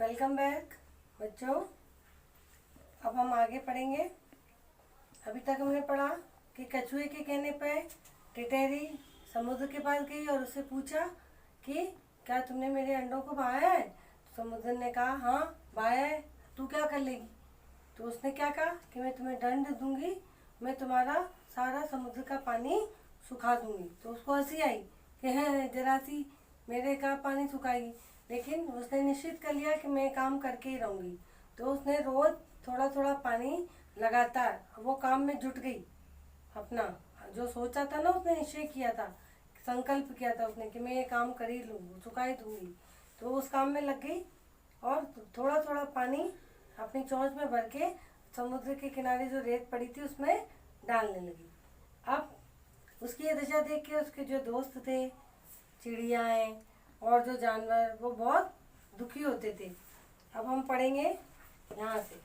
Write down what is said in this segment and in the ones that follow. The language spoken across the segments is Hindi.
वेलकम बैक बच्चों। अब हम आगे पढ़ेंगे। अभी तक हमने पढ़ा कि कछुए के कहने पर टिटैरी समुद्र के पास गई और उससे पूछा कि क्या तुमने मेरे अंडों को बहाया है। तो समुद्र ने कहा हाँ बहाया है, तू क्या कर लेगी। तो उसने क्या कहा कि मैं तुम्हें दंड दूंगी, मैं तुम्हारा सारा समुद्र का पानी सुखा दूंगी। तो उसको हंसी आई कि है जरा सी मेरे का पानी सुखाएगी, लेकिन उसने निश्चित कर लिया कि मैं काम करके ही रहूँगी। तो उसने रोज थोड़ा थोड़ा पानी लगातार वो काम में जुट गई। अपना जो सोचा था ना, उसने निश्चय किया था, संकल्प किया था उसने कि मैं ये काम कर ही लूँगी, चुका ही दूंगी। तो उस काम में लग गई और थोड़ा थोड़ा पानी अपनी चोंच में भर के समुद्र के किनारे जो रेत पड़ी थी उसमें डालने लगी। अब उसकी ये दशा देख के उसके जो दोस्त थे, चिड़ियाएँ और जो जानवर, वो बहुत दुखी होते थे। अब हम पढ़ेंगे यहाँ से,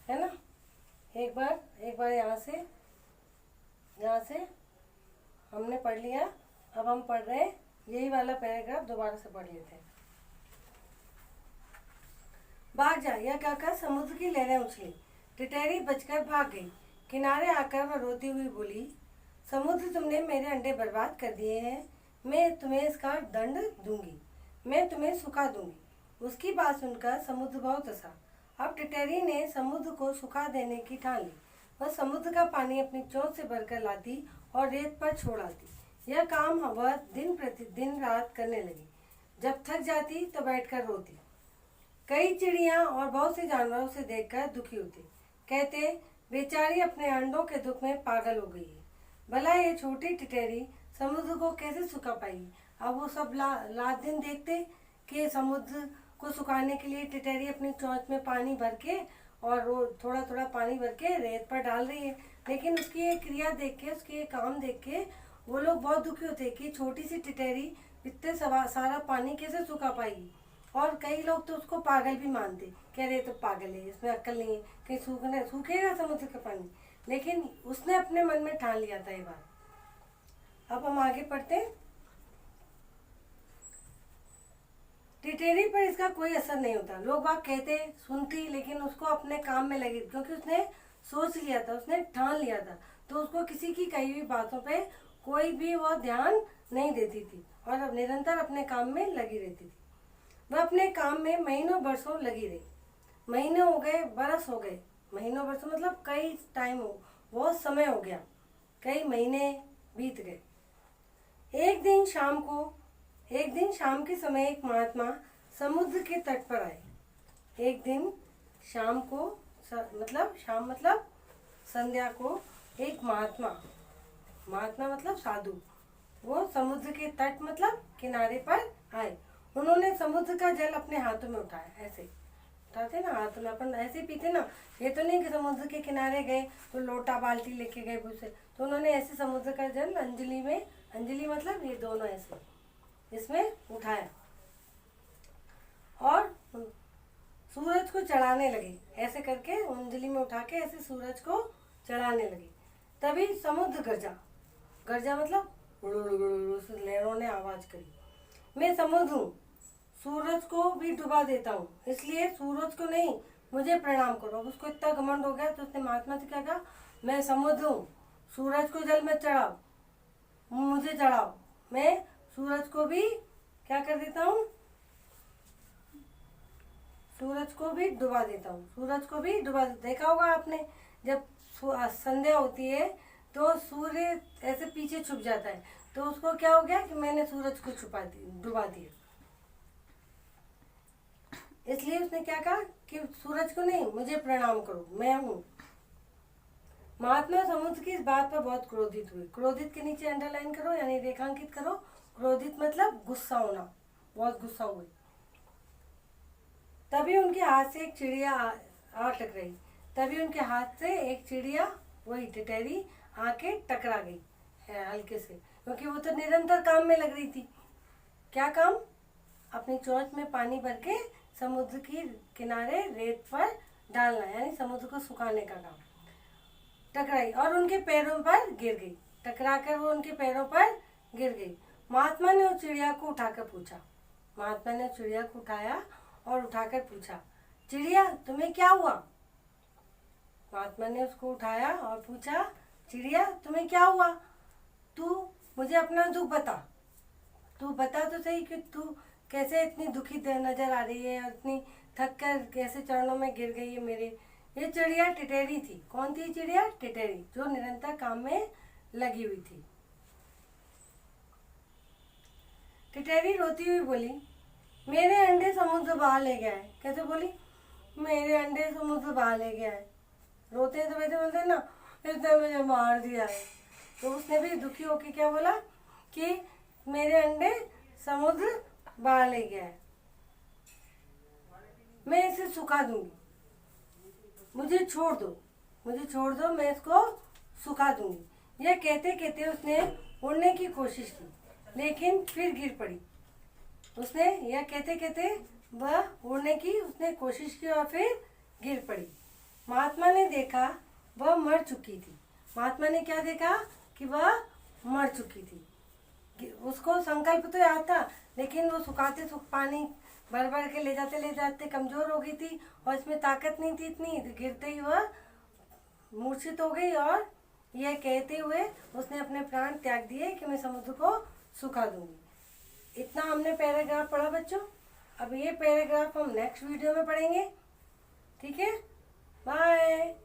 है ना। एक बार यहाँ से हमने पढ़ लिया। अब हम पढ़ रहे हैं यही वाला पैराग्राफ, दोबारा से पढ़ लेते हैं। भाग जा, यह कहकर समुद्र की लहरें उछली। टिटैरी बचकर भाग गई। किनारे आकर वह रोती हुई बोली, समुद्र तुमने मेरे अंडे बर्बाद कर दिए हैं, मैं तुम्हें इसका दंड दूंगी, मैं तुम्हें सुखा दूंगी। उसकी बात सुनकर समुद्र बहुत हंसा। अब टिटैरी ने समुद्र को सुखा देने की ठान ली। वह समुद्र का पानी अपनी चोंच से भरकर लाती और रेत पर छोड़ आती। यह काम वह दिन प्रतिदिन रात करने लगी। जब थक जाती तो बैठकर रोती। कई चिड़िया और बहुत से जानवरों से देखकर दुखी होते, कहते बेचारी अपने अंडों के दुख में पागल हो गई है। भला ये छोटी टिटैरी समुद्र को कैसे सुखा पाएगी। अब वो सब रात दिन देखते कि समुद्र को सुखाने के लिए टिटैरी अपनी चोंच में पानी भर के और थोड़ा थोड़ा पानी भर के रेत पर डाल रही है। लेकिन उसकी ये क्रिया देख के, उसके ये काम देख के वो लोग बहुत दुखी होते कि छोटी सी टिटैरी इतने सारा पानी कैसे सुखा पाएगी। और कई लोग तो उसको पागल भी मानते, कह रहे तो पागल है, इसमें अक्ल नहीं है, कहीं सूखेगा समुद्र का पानी। लेकिन उसने अपने मन में ठान लिया था ये बात। अब हम आगे पढ़ते हैं। टिटैरी पर इसका कोई असर नहीं होता। लोग बाग कहते, सुनती, लेकिन उसको अपने काम में लगी, क्योंकि उसने सोच लिया था, उसने ठान लिया था। तो उसको किसी की कही हुई बातों पे कोई भी वो ध्यान नहीं देती थी और निरंतर अपने काम में लगी रहती थी। वह अपने काम में महीनों बरसों लगी रही। महीने हो गए, बरस हो गए। महीनों बरसों मतलब कई टाइम हो, बहुत समय हो गया, कई महीने बीत गए। एक दिन शाम के समय एक महात्मा समुद्र के तट पर आए। एक दिन शाम को शाम मतलब संध्या को एक महात्मा मतलब साधु, वो समुद्र के तट मतलब किनारे पर आए। उन्होंने समुद्र का जल अपने हाथों में उठाया। ऐसे उठाते ना हाथों में, अपन ऐसे पीते ना। ये तो नहीं कि समुद्र के किनारे गए तो लोटा बाल्टी लेके गए भूसे। तो उन्होंने ऐसे समुद्र का जल अंजलि मतलब ये दोनों ऐसे इसमें उठाया और सूरज को चढ़ाने लगे। ऐसे करके अंजलि में उठा के ऐसे सूरज को चढ़ाने लगे। तभी समुद्र गरजा मतलब लहरों ने आवाज करी, मैं समुद्र हूँ, सूरज को भी डुबा देता हूँ, इसलिए सूरज को नहीं मुझे प्रणाम करो। उसको इतना घमंड हो गया तो उसने महात्मा से क्या कहा, मैं समुद्र हूँ, सूरज को जल में चढ़ाओ, मुझे चढ़ाओ, मैं सूरज को भी क्या कर देता हूँ, सूरज को भी डुबा देता हूँ, सूरज को भी डुबा। देखा होगा आपने, जब संध्या होती है तो सूर्य ऐसे पीछे छुप जाता है, तो उसको क्या हो गया कि मैंने सूरज को डुबा दिया। इसलिए उसने क्या कहा कि सूरज को नहीं मुझे प्रणाम करो, मैं हूँ। महात्मा समुद्र की इस बात पर बहुत क्रोधित हुए। क्रोधित के नीचे अंडरलाइन करो यानी रेखांकित करो। क्रोधित मतलब गुस्सा होना, बहुत गुस्सा हुए। तभी उनके हाथ से एक चिड़िया आ टकराई। तभी उनके हाथ से एक चिड़िया, वही टिटैरी, आके टकरा गई हल्के से, क्योंकि वो तो निरंतर काम में लग रही थी। क्या काम, अपनी चोंच में पानी भर के समुद्र की किनारे रेत पर डालना, यानी समुद्र को सुखाने का काम। टकराई और उनके पैरों पर गिर गई। टकराकर वो उनके पैरों पर गिर गई। महात्मा ने उस चिड़िया को उठाकर पूछा, महात्मा ने चिड़िया को उठाया और उठाकर पूछा, चिड़िया तुम्हें क्या हुआ? महात्मा ने उसको उठाया और पूछा, चिड़िया तुम्हें क्या हुआ? तू मुझे अपना दुख बता, तू बता तो सही कि तू कैसे इतनी दुखी नजर आ रही है और इतनी थक कर कैसे चरणों में गिर गई है मेरे। ये चिड़िया टिटेरी थी। कौन थी चिड़िया? टिटेरी, जो निरंतर काम में लगी हुई थी। टिटेरी रोती हुई बोली, मेरे अंडे समुद्र बहा ले गया है। कैसे बोली? मेरे अंडे समुद्र बहा ले गया है। रोते हैं तो वैसे बोलते हैं ना, इसने मुझे मार दिया है। तो उसने भी दुखी होकर क्या बोला कि मेरे अंडे समुद्र बहा ले गया है, मैं इसे सुखा दूंगी, मुझे छोड़ दो, मुझे छोड़ दो, मैं इसको सुखा दूंगी। यह कहते कहते उसने उड़ने की कोशिश की, लेकिन फिर गिर पड़ी। उसने यह कहते कहते वह उड़ने की उसने कोशिश की और फिर गिर पड़ी। महात्मा ने देखा वह मर चुकी थी। महात्मा ने क्या देखा? कि वह मर चुकी थी। उसको संकल्प तो याद था, लेकिन वो सुखाते पानी भर भर के ले जाते कमजोर हो गई थी और इसमें ताकत नहीं थी इतनी, तो गिरते ही वह मूर्छित हो गई और यह कहते हुए उसने अपने प्राण त्याग दिए कि मैं समुद्र को सुखा दूंगी। इतना हमने पैराग्राफ पढ़ा बच्चों। अब ये पैराग्राफ हम नेक्स्ट वीडियो में पढ़ेंगे। ठीक है, बाय।